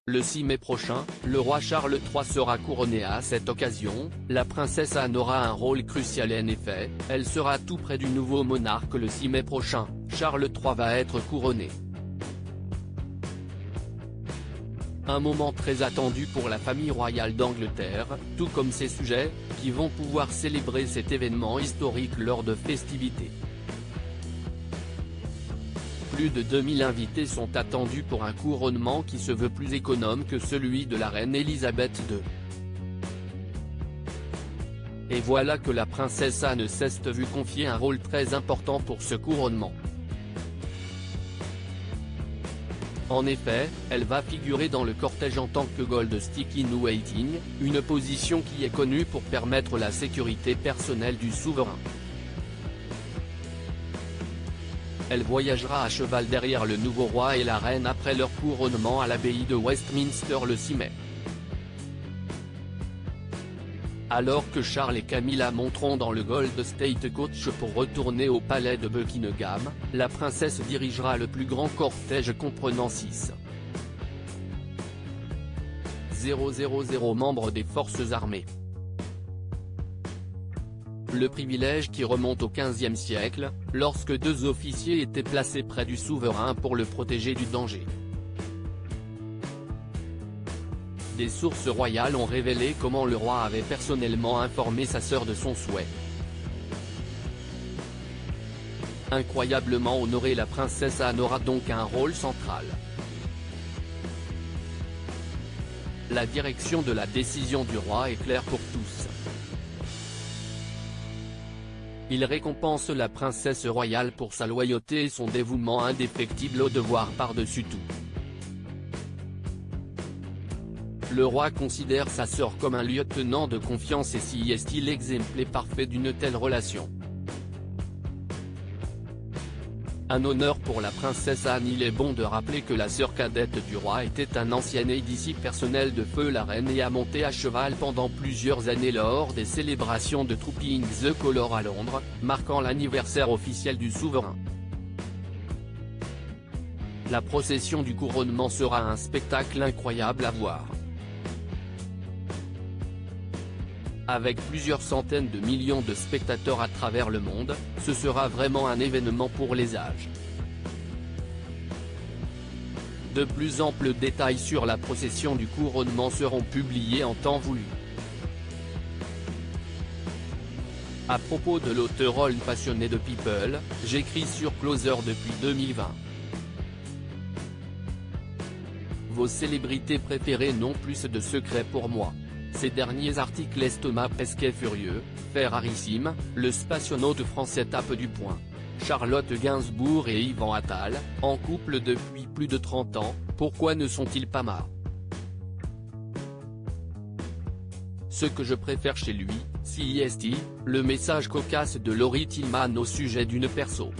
Le 6 mai prochain, le roi Charles III sera couronné. À cette occasion, la princesse Anne aura un rôle crucial. En effet, elle sera tout près du nouveau monarque le 6 mai prochain. Charles III va être couronné. Un moment très attendu pour la famille royale d'Angleterre, tout comme ses sujets, qui vont pouvoir célébrer cet événement historique lors de festivités. Plus de 2000 invités sont attendus pour un couronnement qui se veut plus économe que celui de la reine Elisabeth II. Et voilà que la princesse Anne s'est vue confier un rôle très important pour ce couronnement. En effet, elle va figurer dans le cortège en tant que Gold Stick in Waiting, une position qui est connue pour permettre la sécurité personnelle du souverain. Elle voyagera à cheval derrière le nouveau roi et la reine après leur couronnement à l'abbaye de Westminster le 6 mai. Alors que Charles et Camilla monteront dans le Gold State Coach pour retourner au palais de Buckingham, la princesse dirigera le plus grand cortège comprenant 6,000 membres des forces armées. Le privilège qui remonte au XVe siècle, lorsque 2 officiers étaient placés près du souverain pour le protéger du danger. Des sources royales ont révélé comment le roi avait personnellement informé sa sœur de son souhait. Incroyablement honorée, la princesse Anne aura donc un rôle central. La direction de la décision du roi est claire pour tous. Il récompense la princesse royale pour sa loyauté et son dévouement indéfectible au devoir par-dessus tout. Le roi considère sa sœur comme un lieutenant de confiance et si est l'exemple parfait d'une telle relation. Un honneur pour la princesse Anne. Il est bon de rappeler que la sœur cadette du roi était un ancien aide personnel de feu la reine et a monté à cheval pendant plusieurs années lors des célébrations de Trooping the Colour à Londres, marquant l'anniversaire officiel du souverain. La procession du couronnement sera un spectacle incroyable à voir. Avec plusieurs centaines de millions de spectateurs à travers le monde, ce sera vraiment un événement pour les âges. De plus amples détails sur la procession du couronnement seront publiés en temps voulu. À propos de l'auteur passionné de People, j'écris sur Closer depuis 2020. Vos célébrités préférées n'ont plus de secrets pour moi. Ces derniers articles Thomas Pesquet furieux, fait rarissime, le spationaute français tape du poing. Charlotte Gainsbourg et Yvan Attal, en couple depuis plus de 30 ans, pourquoi ne sont-ils pas marres? Ce que je préfère chez lui, CIST, le message cocasse de Laurie Tillman au sujet d'une perso.